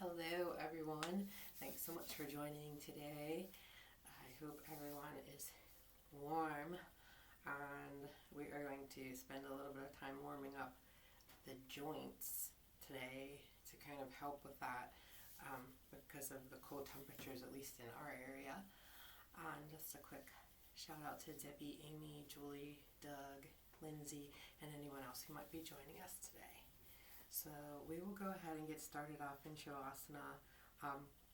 Hello everyone, thanks so much for joining today. I hope everyone is warm, and we are going to spend a little bit of time warming up the joints today to kind of help with that because of the cold temperatures, at least in our area. And just a quick shout out to Debbie, Amy, Julie, Doug, Lindsay, and anyone else who might be joining us today. So we will go ahead and get started off in Shavasana.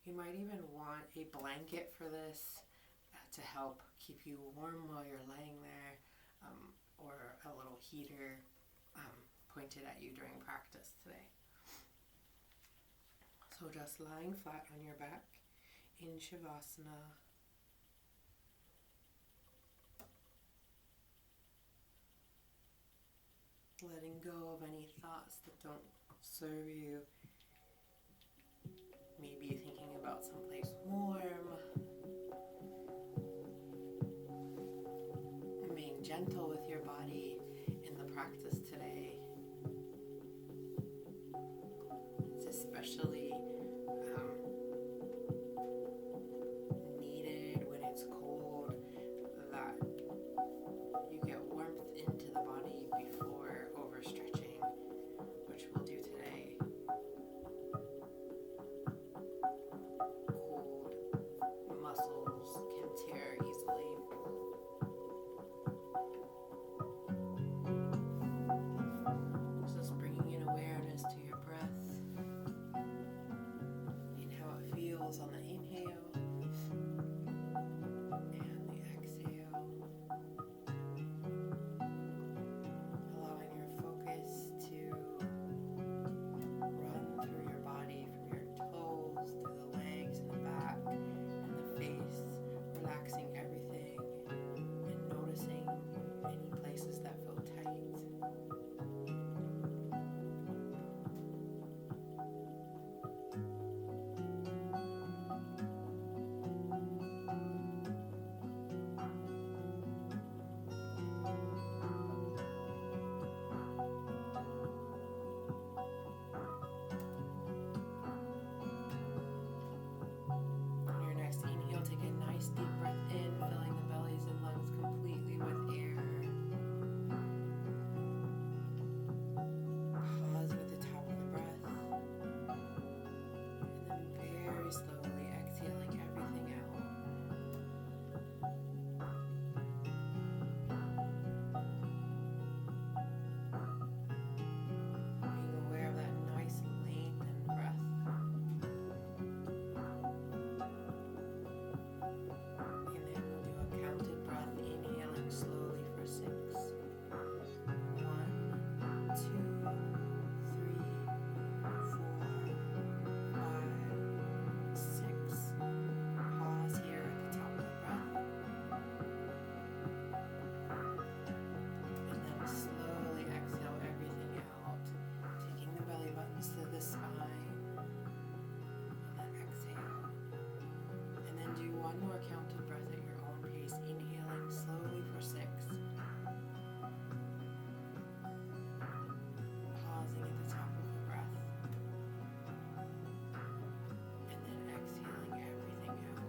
You might even want a blanket for this to help keep you warm while you're laying there, or a little heater pointed at you during practice today. So just lying flat on your back in Shavasana. Letting go of any thoughts that don't serve you. Maybe thinking about someplace warm. Being gentle with your body in the practice today. It's especially needed when it's cold that you get warmth into the body before overstretching, which we'll do today. Cold muscles can tear easily. Just bringing in awareness to your breath and how it feels on the inhale and the exhale. Allowing your focus to run through your body from your toes to the legs and the back and the face, relaxing everything and noticing any places that feel tight. On your next inhale, take a nice deep breath in, filling the bellies and lungs completely with air. Pause with the top of the breath. And then very slowly exhaling everything out. Being aware of that nice lengthened breath. And then we'll do a counted breath, inhaling slowly for 6. 1, 2, 3, 4, 5, 6. Pause here at the top of the breath. And then slowly exhale everything out, taking the belly buttons to the spine. And then exhale. And then do one more counted breath at your own pace, inhaling slowly for 6. Pausing at the top of the breath. And then exhaling everything out.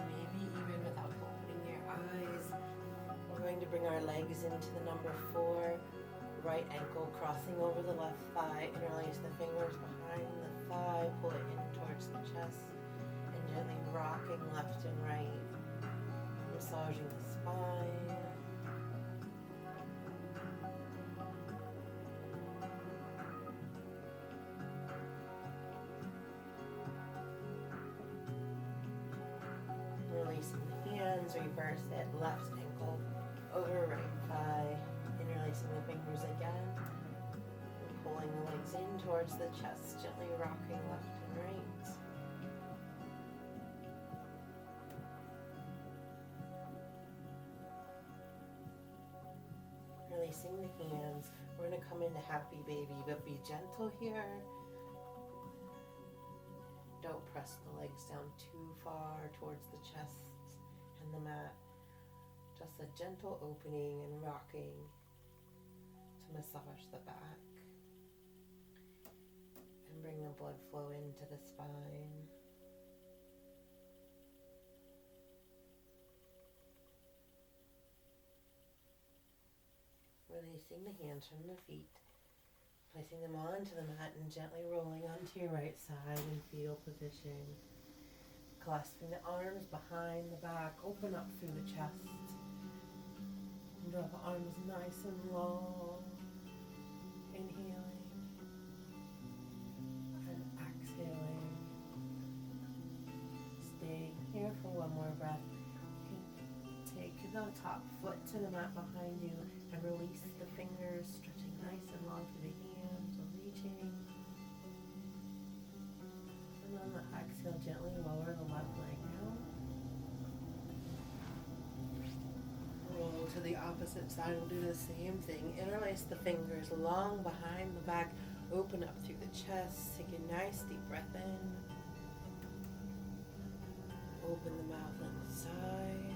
Maybe even without opening your eyes, we're going to bring our legs into the number 4. Right ankle crossing over the left thigh. Interlace the fingers behind the thigh. Pull it in towards the chest. And gently rocking left and right. Massaging the spine. Releasing the hands, reverse it, left ankle over right thigh, interlacing the fingers again, and pulling the legs in towards the chest, gently rocking left and right. Releasing the hands, we're going to come into happy baby, but be gentle here. Don't don't press the legs down too far towards the chest and the mat. Just a gentle opening and rocking to massage the back and bring the blood flow into the spine. Releasing the hands from the feet, placing them onto the mat and gently rolling onto your right side in fetal position. Clasping the arms behind the back, open up through the chest. And draw the arms nice and long. Inhaling and exhaling. Staying here for one more breath. You can take the top foot to the mat behind you and release the fingers, stretching nice and long through the hands, reaching. And on the exhale, gently lower the left leg down. Roll to the opposite side. We'll do the same thing. Interlace the fingers long behind the back. Open up through the chest. Take a nice deep breath in. Open the mouth and sigh.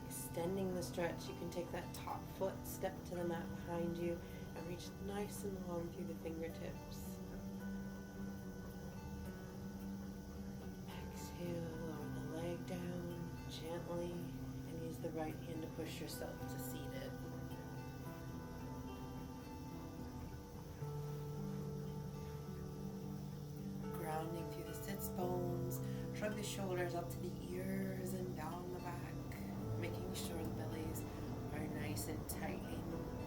Extending the stretch. You can take that top foot, step to the mat behind you, and reach nice and long through the fingertips. Exhale, lower the leg down gently, and use the right hand to push yourself to seated. Grounding through the sits bones, shrug the shoulders up to the ears and down the back, making sure the bellies are nice and tight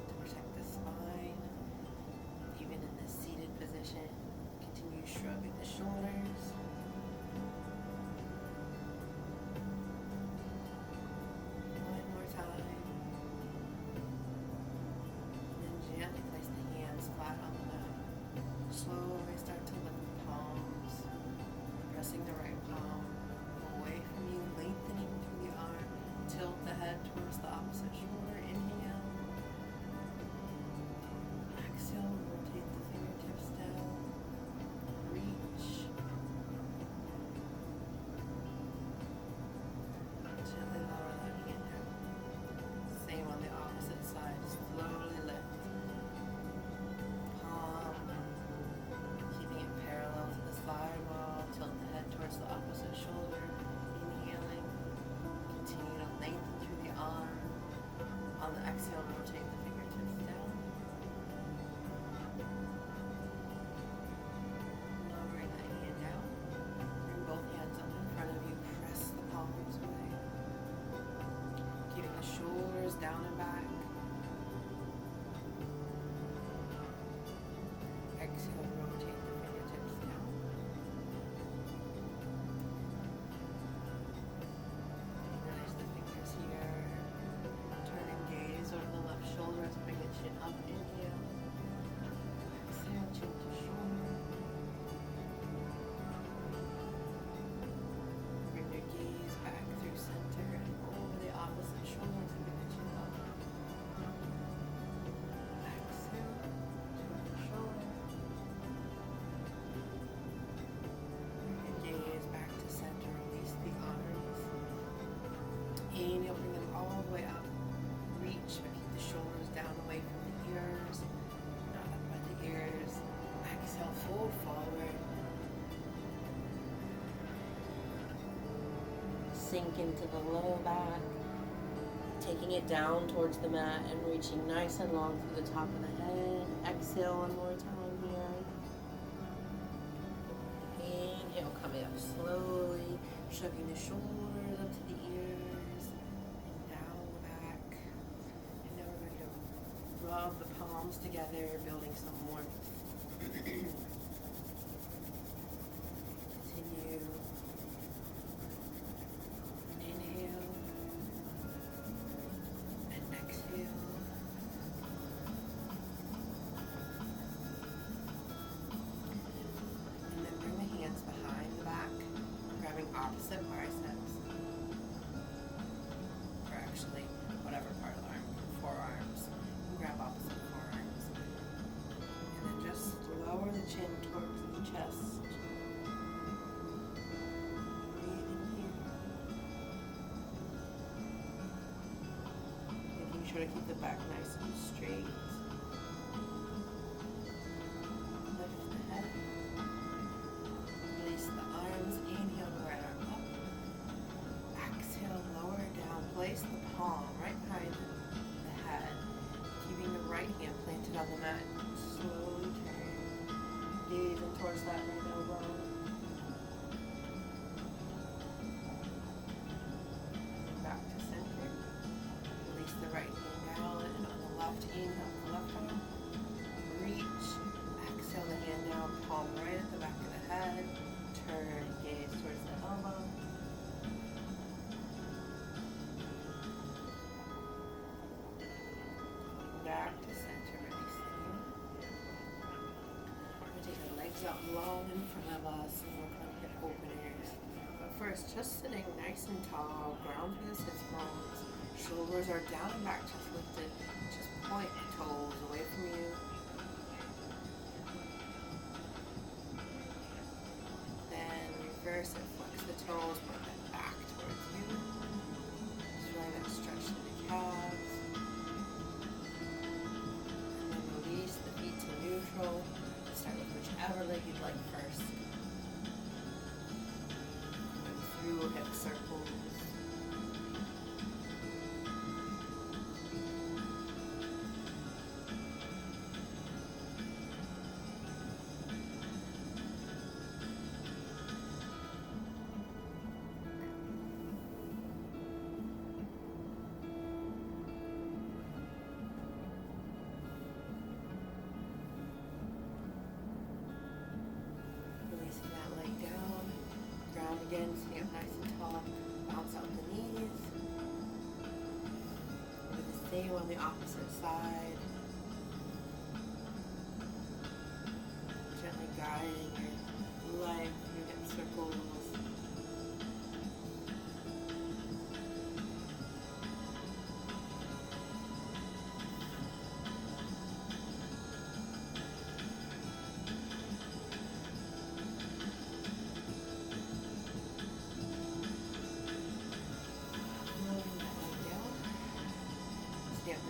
to protect the spine. Even in this seated position, continue shrugging the shoulders. One more time. And then gently place the hands flat on the mat. Slowly start to lift the palms, pressing the right palm away from you, lengthening through the arm. Tilt the head towards the opposite shoulder. Inhale. Exhale, rotate the fingertips down. Reach. Gently lower that hand down. Same on the opposite side. Slowly lift. Palm. Keeping it parallel to the side wall. Tilt the head towards the opposite shoulder. Inhaling. Continue to lengthen through the arm. On the exhale, rotate the fingertips down. Lowering the hand down. Bring both hands up in front of you. Press the palms away. Keeping the shoulders down and back. Exhale, rotate the fingertips down. Release the fingers here. Turn and gaze over the left shoulder to bring the chin up. Inhale. Exhale, chin to shoulder. Bring your gaze back through center and over the opposite shoulder to bring the chin up. Exhale, chin to shoulder. Bring your gaze back to center. Release the arms. Inhale, bring them all the way up. Reach, but keep the shoulders down away from the ears, not up by the ears. Exhale, fold forward. Sink into the low back, taking it down towards the mat and reaching nice and long through the top of the head. Exhale one more time here. Inhale, coming up slowly, shrugging the shoulders up to the ears and down the back. And now we're going to rub the palms together, building some warmth. Continue. Inhale and exhale. And then bring the hands behind the back, grabbing opposite biceps. Or actually, whatever part of the arm, forearms. Grab opposite forearms. And then just chin towards the chest. Breathe in here. Making sure to keep the back nice and straight. Lift the head. Release the arms. Inhale, the right arm up. Exhale, lower it down. Place the palm right behind the head. Keeping the right hand planted on the mat. Slowly turn. Gaze in towards that right elbow. Back to center. Release the right hand down, and on the left, inhale the left arm. Reach. Exhale the hand down, palm right at the back of the head. Turn, gaze towards the elbow. Back to center, release the hand. We're going to take the legs out long in front of us and work on hip openers. But first, just sitting nice and tall, ground through the sits bones. Shoulders are down and back, chest lifted. Just point the toes away from you. Then reverse it, flex the toes, point them back towards you. Just feeling that stretch in the calves. And then release the feet to neutral. Start with whichever leg you'd like first. Going through hip circles. Releasing that leg down. Ground again, sitting up nice and tall. Bounce out the knees. Do the same on the opposite side. Gently guiding your leg through hip circles.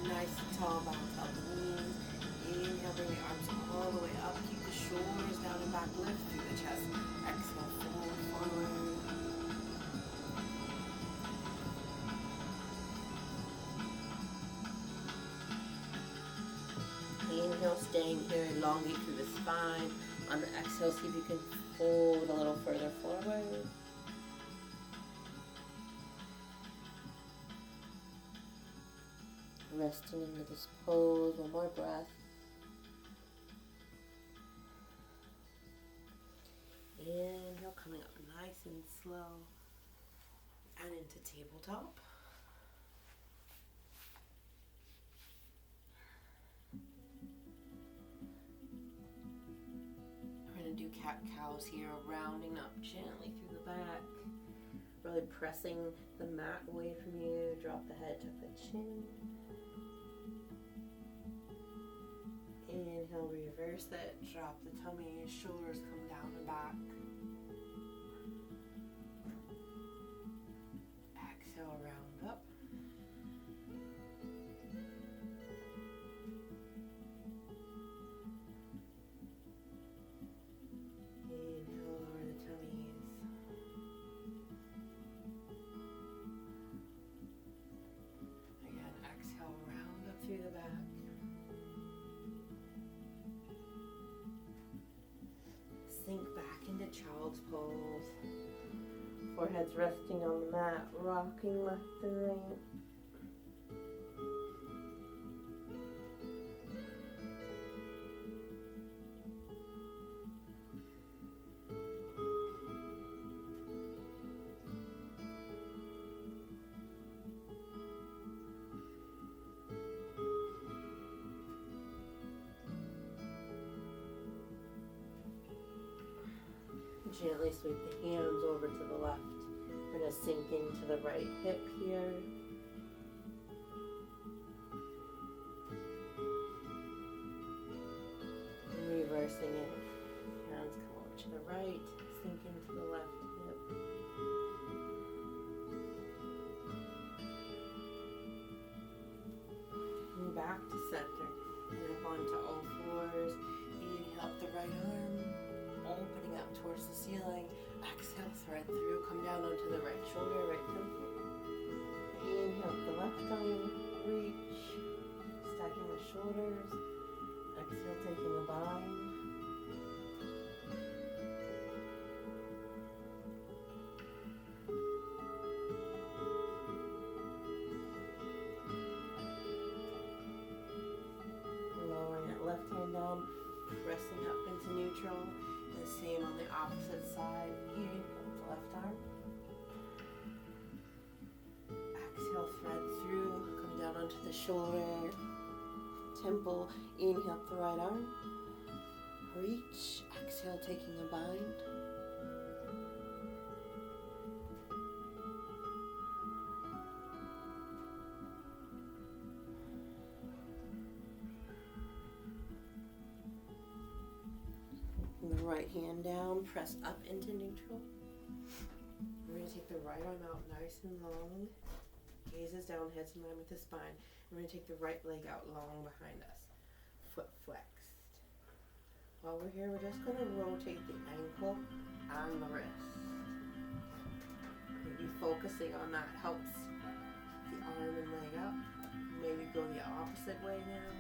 Nice and tall, bounce out the knees. Inhale, bring the arms all the way up. Keep the shoulders down and back. Lift through the chest. Exhale, fold forward. Inhale, staying here, elongate through the spine. On the exhale, see if you can fold a little further forward. Resting into this pose, one more breath. Inhale, coming up nice and slow, and into tabletop. We're going to do cat-cows here, rounding up gently through the back. Really pressing the mat away from you. Drop the head, tuck the chin. Inhale, reverse it, drop the tummy, shoulders come down and back. Exhale, round up. Inhale, lower the tummies. Again, exhale, round up through the back. Sink back into child's pose. Forehead's resting on the mat, rocking left and right. Gently sweep the hands over to the left. We're going to sink into the right hip here. And reversing it. hands come over to the right, sink into the left hip. And back to center. And up onto all fours. Inhale up the right arm, opening up towards the ceiling. Exhale, thread through, come down onto the right shoulder, right temple. Inhale up the left arm, reach, stacking the shoulders. Exhale, taking a bind. Lowering that left hand down, pressing up into neutral. The same on the opposite side. Inhale with the left arm. Exhale, thread through, come down onto the shoulder, temple. Inhale up the right arm. Reach. Exhale, taking a bind. The right hand down, press up into neutral. We're going to take the right arm out nice and long. Gazes down, heads in line with the spine. We're going to take the right leg out long behind us. Foot flexed. While we're here, we're just going to rotate the ankle and the wrist. Maybe focusing on that helps the arm and leg up. Maybe go the opposite way now.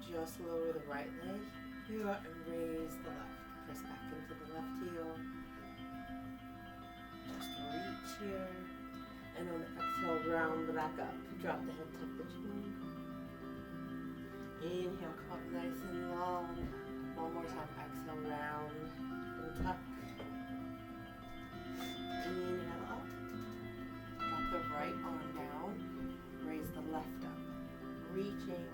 Just lower the right leg here and raise the left. Press back into the left heel. Just reach here. And on the exhale, round the back up. Drop the head, tuck the chin. Inhale, come up nice and long. One more time. Exhale, round and tuck. Inhale up. Drop the right arm down. Raise the left up. Reaching.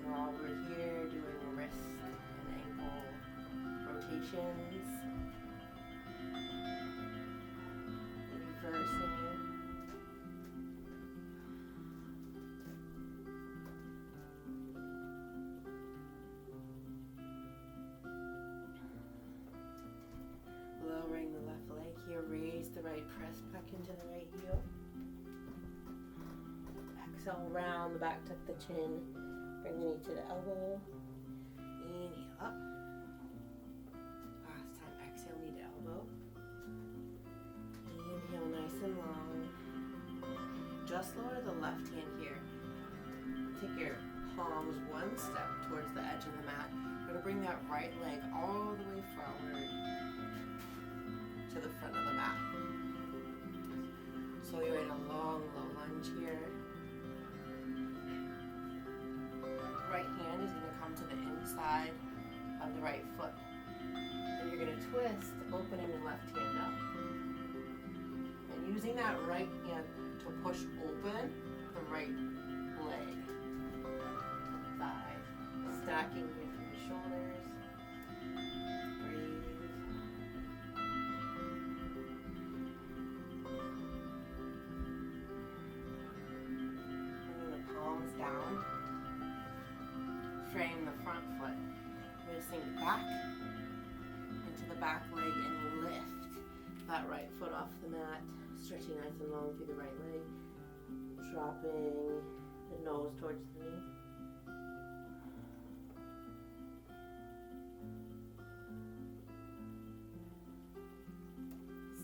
While we're here doing wrist and ankle rotations, reversing it. Lowering the left leg here, raise the right, press back into the right heel. Exhale, round the back, tuck the chin. Bring the knee to the elbow. Inhale up. Last time, exhale, knee to elbow. Inhale, nice and long. Just lower the left hand here. Take your palms one step towards the edge of the mat. We're going to bring that right leg all the way forward to the front of the mat. So you're in a long, low lunge here. Right hand is going to come to the inside of the right foot. And you're going to twist, opening the left hand up. And using that right hand to push open the right leg. Thigh. Stacking here through the shoulders. Breathe. Bringing the palms down. Frame the front foot. We're going to sink back into the back leg and lift that right foot off the mat. Stretching nice and long through the right leg. Dropping the nose towards the knee.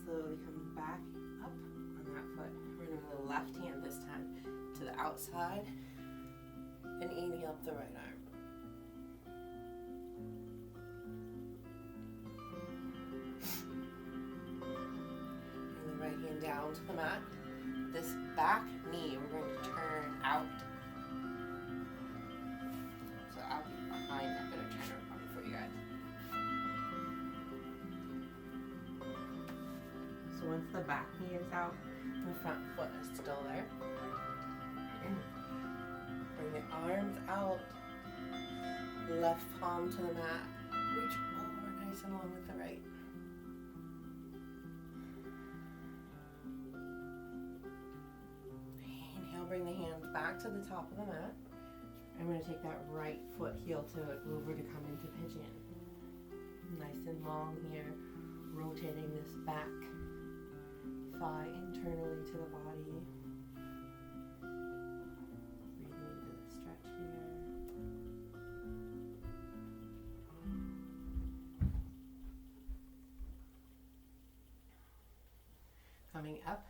Slowly come back up on that foot. We're going to move the left hand this time to the outside. And inhale up the right arm. Right hand down to the mat. This back knee we're going to turn out. So I'll be behind. I'm going to turn it around for you guys. So once the back knee is out, the front foot is still there. Bring the arms out. Left palm to the mat. Reach over nice and long with the right. Bring the hands back to the top of the mat. I'm going to take that right foot heel to over to come into pigeon. Nice and long here, rotating this back thigh internally to the body. Breathing into the stretch here. Coming up,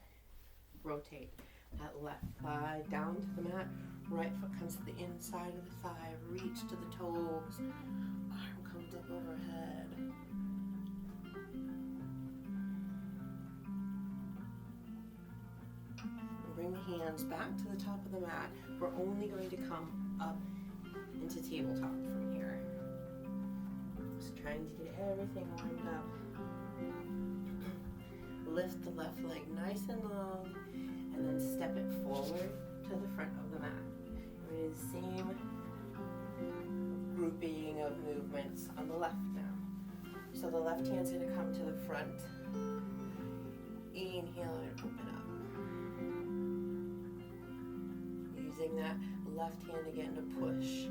rotate that left thigh down to the mat. Right foot comes to the inside of the thigh. Reach to the toes. Arm comes up overhead. Bring the hands back to the top of the mat. We're only going to come up into tabletop from here. Just trying to get everything lined up. Lift the left leg nice and long, and then step it forward to the front of the mat. We're going to do the same grouping of movements on the left now. So the left hand's going to come to the front. Inhale and open up. Using that left hand again to push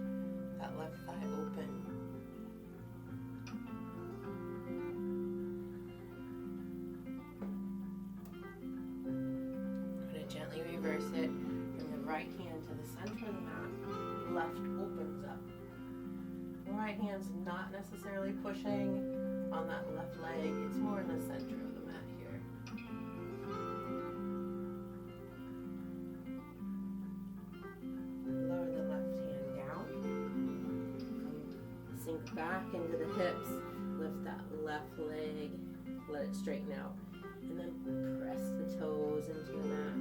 that left thigh open. Gently reverse it. Bring the right hand to the center of the mat. Left opens up. The right hand's not necessarily pushing on that left leg. It's more in the center of the mat here. Lower the left hand down. Sink back into the hips. Lift that left leg. Let it straighten out. And then press the toes into the mat.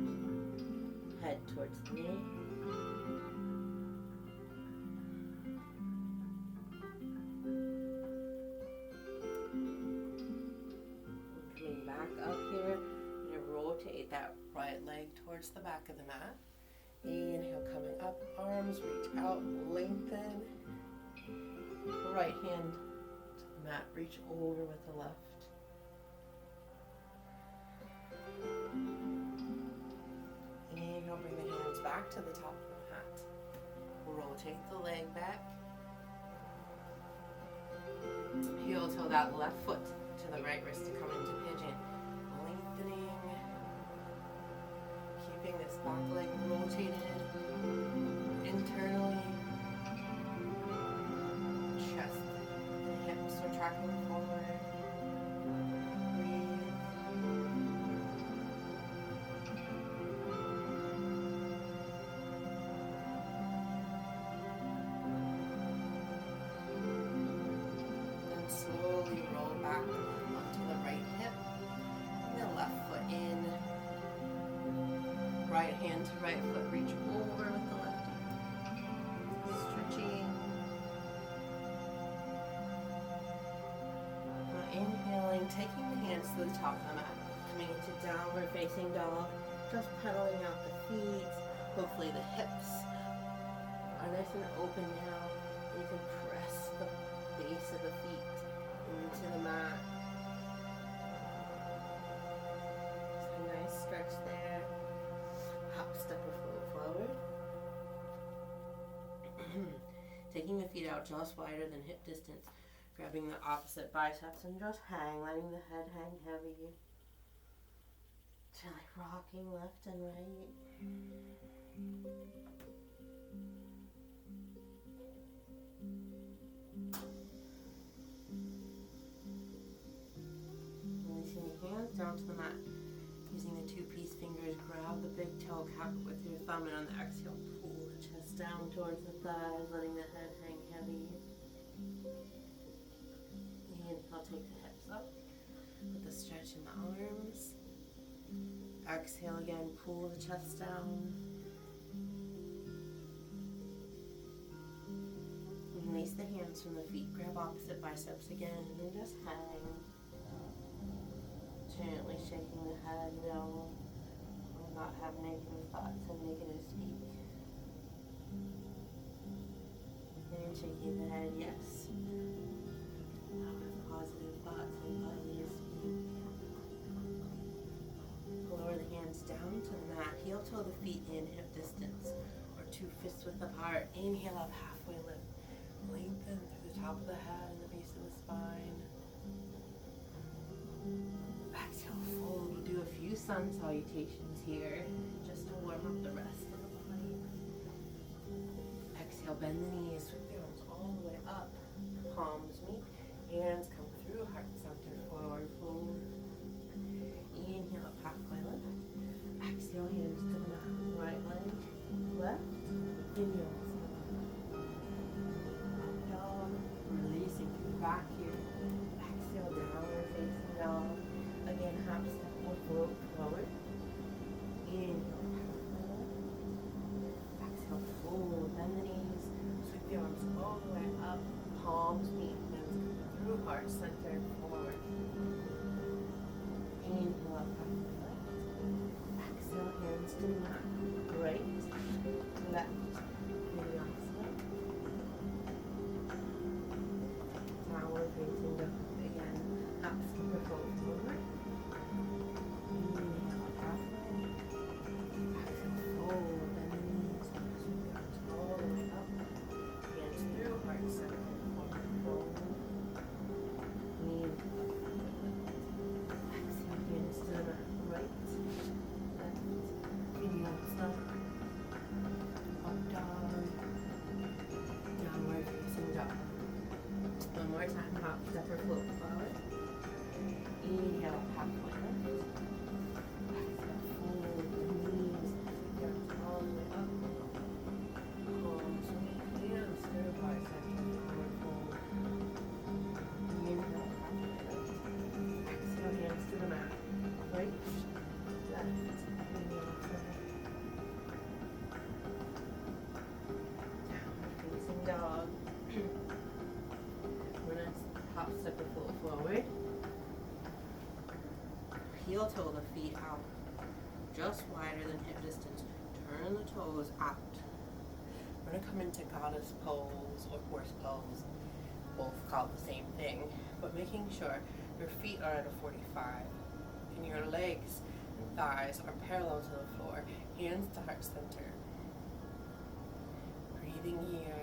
Head towards the knee. Coming back up here, you're going to rotate that right leg towards the back of the mat. Inhale, coming up, arms reach out, lengthen. Right hand to the mat, reach over with the left. Inhale, bring the hands back to the top of the mat. Rotate the leg back. Heel toe that left foot to the right wrist to come into pigeon. Lengthening. Keeping this back leg rotated internally. Chest and hips are tracking forward. Breathe. Slowly roll back onto the right hip, and the left foot in. Right hand to right foot, reach over with the left arm. Stretching. Now inhaling, taking the hands to the top of the mat, coming into downward facing dog, just pedaling out the feet. Hopefully the hips are nice and open now. You can press the base of the feet into the mat. Just a nice stretch there. Hop, step, or float forward. Taking the feet out just wider than hip distance. Grabbing the opposite biceps and just hang, letting the head hang heavy. Gently rocking left and right. Releasing the hands down to the mat. Using the two-piece fingers, grab the big toe cap with your thumb, and on the exhale, pull the chest down towards the thighs, letting the head hang heavy. Inhale, take the hips up with the stretch in the arms. Exhale again, pull the chest down. Release the hands from the feet, grab opposite biceps again, and then just hang. Gently shaking the head, no. Will not have negative thoughts and negative speak. And shaking the head, yes. Now have positive thoughts and positive speak. Lower the hands down to the mat, heel toe the feet in hip distance. two fists width apart. Inhale up, halfway lift. Lengthen through the top of the head and the base of the spine. Exhale, fold. We'll do a few sun salutations here, just to warm up the rest of the body. Exhale, bend the knees, sweep the arms all the way up. Palms meet, hands come through, heart center, forward fold. Inhale up, halfway lift. Exhale, hands to the mat. Right leg, left, inhale. Dog, releasing through the back here. Exhale, downward facing dog. Again, half step or float forward. Inhale, halfway lift. Exhale, fold, bend the knees, sweep the arms all the way up. Palms meet, hands come through, heart center, forward. Inhale up, halfway lift. Exhale, hands to the mat. Right, left, vinyasa. Downward facing dog. Again, half step or float forward. Inhale up, halfway. Exhale, fold, bend the knees, sweep the arms all the way up. Hands through, heart center. One more time, hop, step or float forward. Inhale, halfway lift. Exhale, fold the knees, arms all the way up. Palms meet, hands through, heart center, forward fold. Inhale, halfway lift. Exhale, hands to the mat. Right, left, vinyasa. Downward facing dog. We're going to hop, step, or float forward. Heel toe the feet out, just wider than hip distance. Turn the toes out. We're going to come into goddess pose or horse pose. Both called the same thing, but making sure your feet are at a 45 and your legs and thighs are parallel to the floor. Hands to heart center. Breathing here.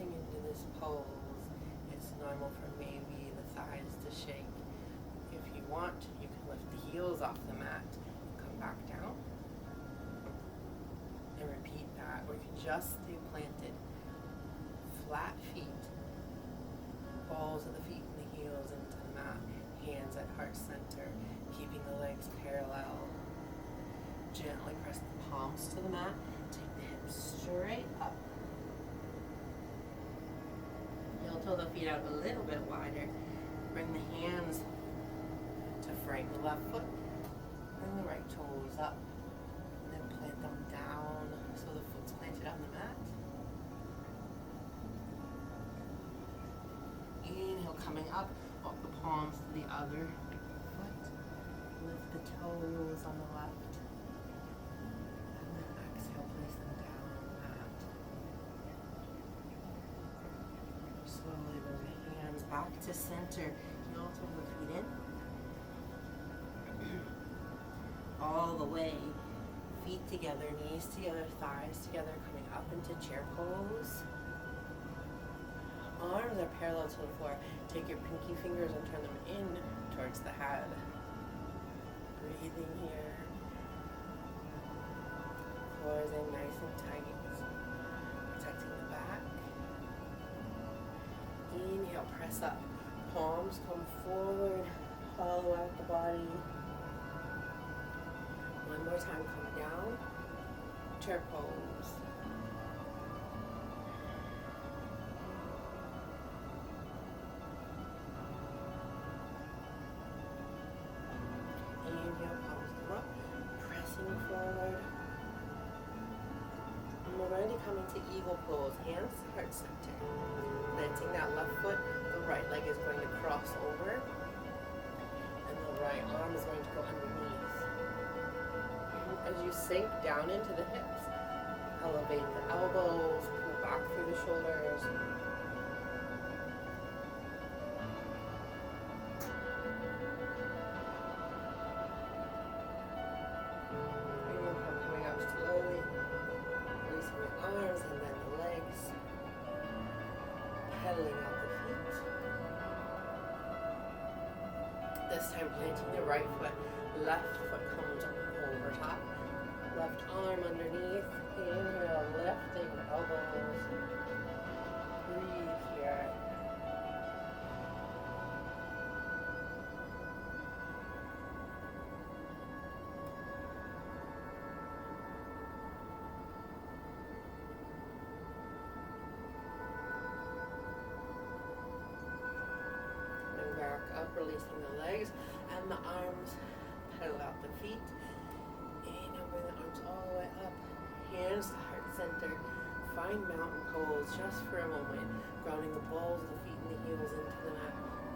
Into this pose, it's normal for maybe the thighs to shake. If you want, you can lift the heels off the mat, come back down, and repeat that. Or you can just stay planted. Flat feet, balls of the feet and the heels into the mat, hands at heart center, keeping the legs parallel. Gently press the palms to the mat, take the hips straight up. Toe the feet out a little bit wider. Bring the hands to frame the left foot. Bring the right toes up. And then plant them down so the foot's planted on the mat. Inhale, coming up. Walk the palms to the other foot. Lift the toes on the left. And then exhale, place them down on the mat. Slowly bring the hands back to center. Heel toe the feet in. All the way. Feet together, knees together, thighs together, coming up into chair pose. Arms are parallel to the floor. Take your pinky fingers and turn them in towards the head. Breathing here. Core is in nice and tight. Protecting the back. Inhale, press up. Palms come forward, hollow out the body. One more time, come down. Chair pose. Inhale, palms come up, pressing forward. And we're going to come into eagle pose, hands to heart center. Planting that left foot, the right leg is going to cross over, and the right arm is going to go underneath. As you sink down into the hips, elevate the elbows, pull back through the shoulders. This time planting the right foot, left foot comes over top, left arm underneath, inhale, lifting elbows, breathe here. Back up, releasing the legs and the arms, pedal out the feet. Inhale, bring the arms all the way up, hands to heart center. Find mountain pose just for a moment, grounding the balls of the feet and the heels into the mat,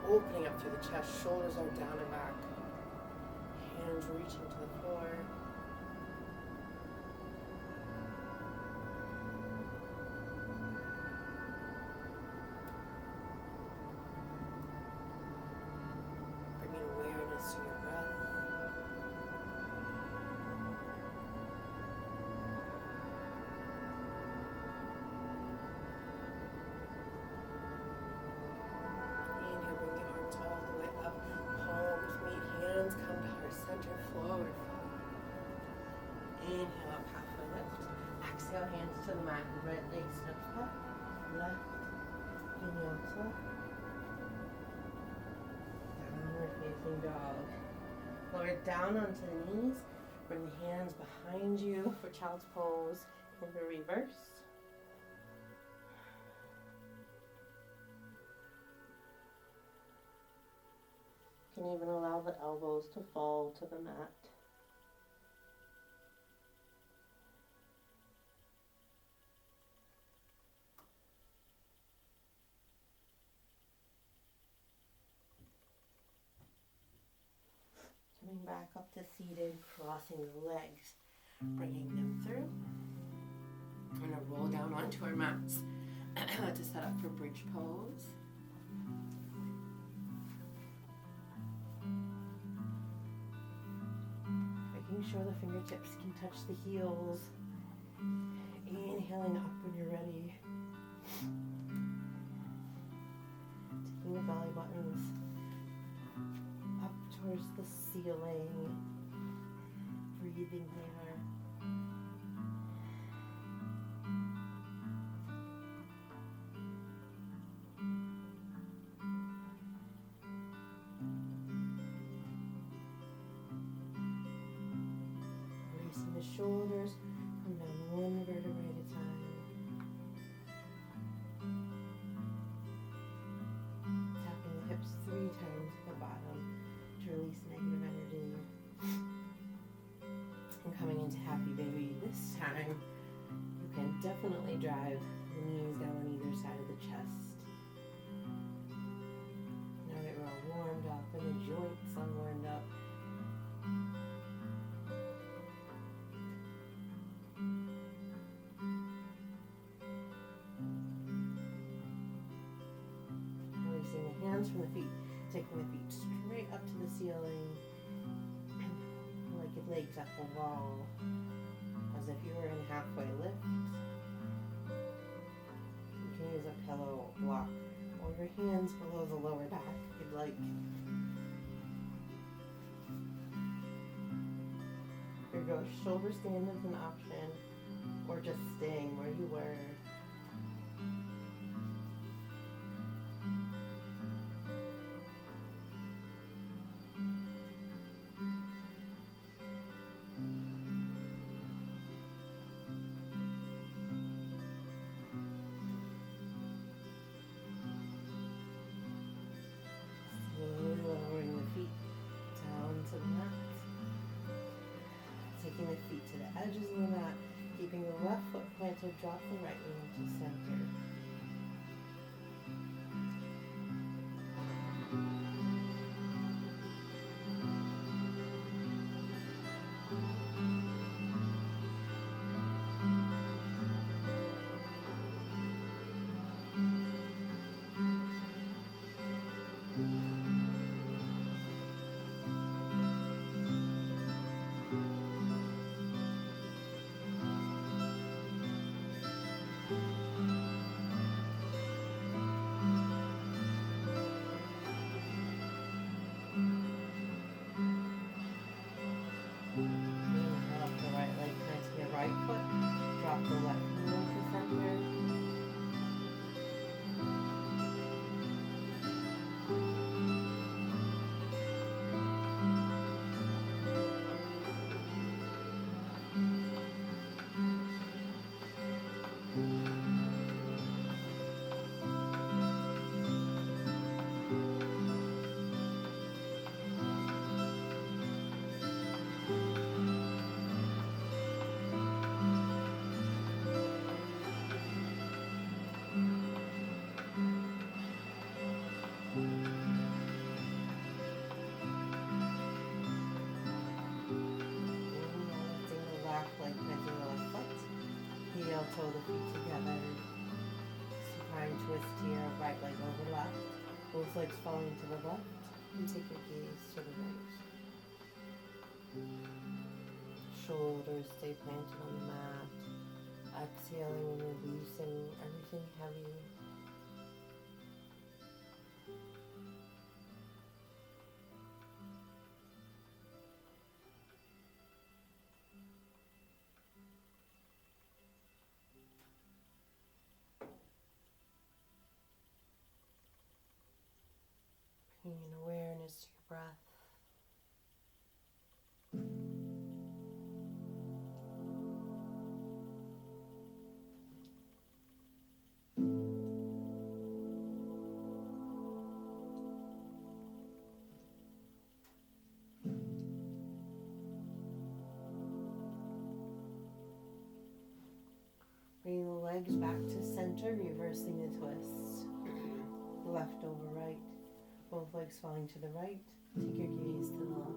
opening up through the chest, shoulders are down and back, hands reaching to the floor. To your breath. Inhale, bring the arms all the way up, palms meet hands, come to heart center, forward fold. Inhale up, halfway lift. Exhale, hands to the mat, right leg steps up, left, inhale, up. Facing dog. Lower down onto the knees. Bring the hands behind you for child's pose in the reverse. You can even allow the elbows to fall to the mat. Coming back up to seated, crossing the legs, bringing them through. We're going to roll down onto our mats to set up for bridge pose. Making sure the fingertips can touch the heels. Inhaling up when you're ready. Taking the belly buttons up towards the ceiling, breathing there. Releasing the shoulders, come down one vertebrae at a time. Tapping the hips 3 times at the bottom to release negative energy. And coming into happy baby this time, you can definitely drive the knees down on either side of the chest. Now that we're all warmed up and the joints are warmed up, releasing the hands from the feet, taking the feet straight up to the ceiling, like your legs up the wall, as if you were in halfway lift. You can use a pillow block or your hands below the lower back if you'd like. Here goes, shoulder stand is an option, or just staying where you were. Taking the feet to the edges of the mat, keeping the left foot planted, drop the right knee into center. shoulder feet together. Supine twist here, right leg over left. Both legs falling to the left. And take your gaze to the right. Shoulders stay planted on the mat. Exhaling and releasing everything heavy. Bringing awareness to your breath. Bringing the legs back to center, reversing the twist. Left over right. Both legs falling to the right. Take your gaze to the left.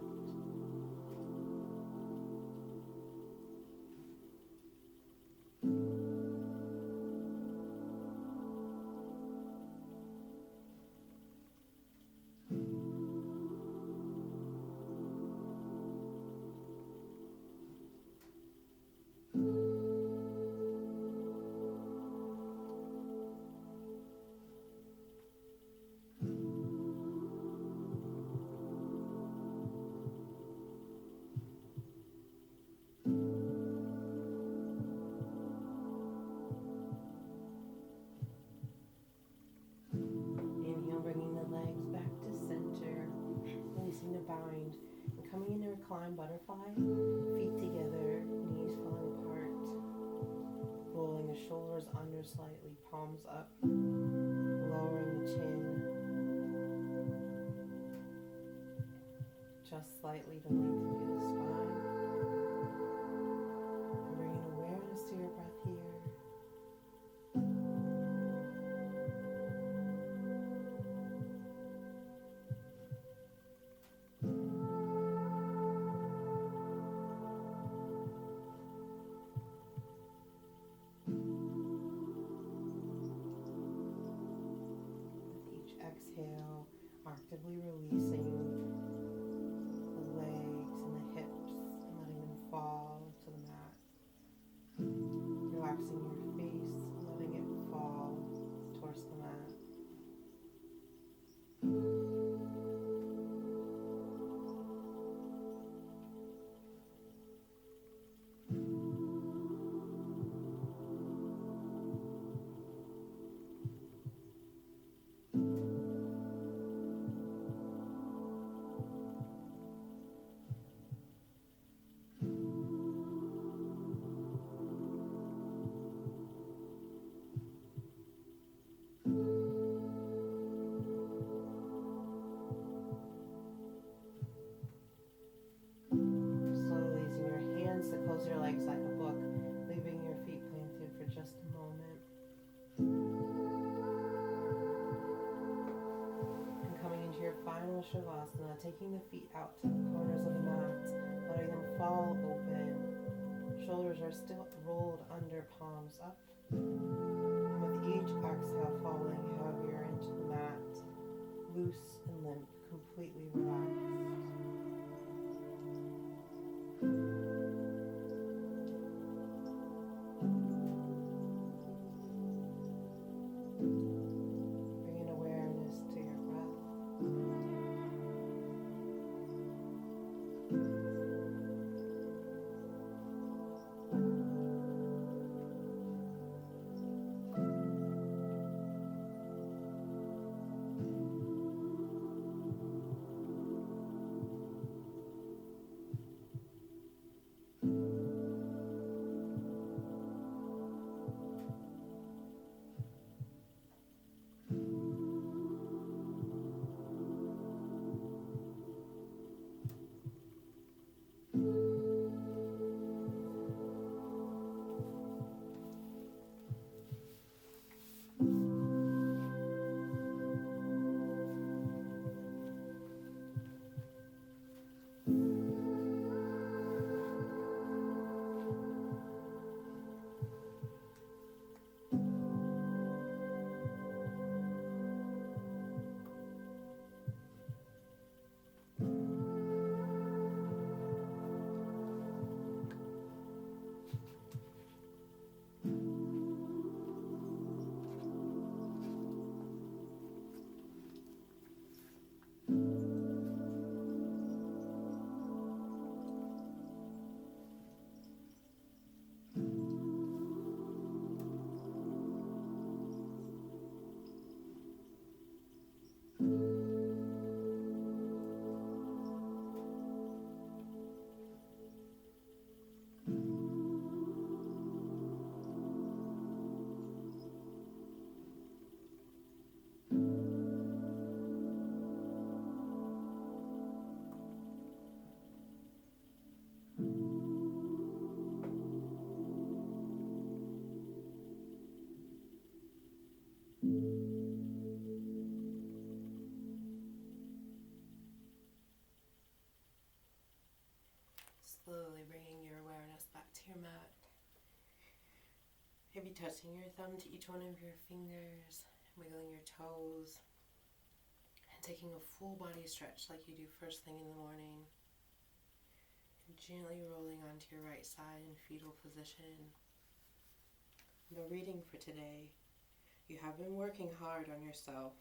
Bind and coming into reclined butterfly, feet together, knees falling apart, rolling the shoulders under slightly, palms up, lowering the chin, just slightly to lengthen through the spine, and bringing awareness to your breath here. Exhale, actively releasing the legs and the hips and letting them fall to the mat. Relaxing your face, letting it fall towards the mat. Your legs like a book, leaving your feet planted for just a moment. And coming into your final Shavasana, taking the feet out to the corners of the mat, letting them fall open. Shoulders are still rolled under, palms up. And with each exhale, falling heavier into the mat, loose and limp, completely relaxed. Maybe touching your thumb to each one of your fingers, wiggling your toes, and taking a full body stretch like you do first thing in the morning. And gently rolling onto your right side in fetal position. The reading for today: you have been working hard on yourself,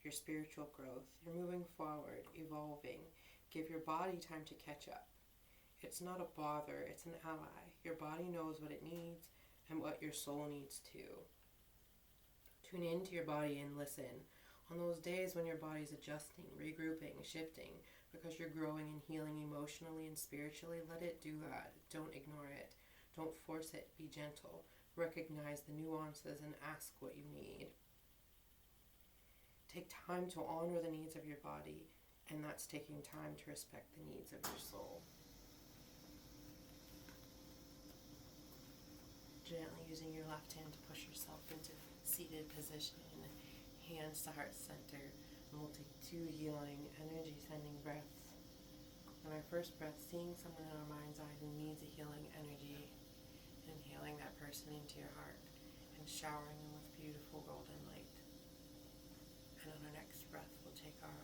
your spiritual growth. You're moving forward, evolving. Give your body time to catch up. It's not a bother, it's an ally. Your body knows what it needs and what your soul needs too. Tune into your body and listen. On those days when your body's adjusting, regrouping, shifting, because you're growing and healing emotionally and spiritually, let it do that. Don't ignore it. Don't force it. Be gentle. Recognize the nuances and ask what you need. Take time to honor the needs of your body, and that's taking time to respect the needs of your soul. Gently using your left hand to push yourself into seated position, hands to heart center, and we'll take 2 healing, energy sending breaths. On our first breath, seeing someone in our mind's eye who needs a healing energy, inhaling that person into your heart and showering them with beautiful golden light. And on our next breath, we'll take our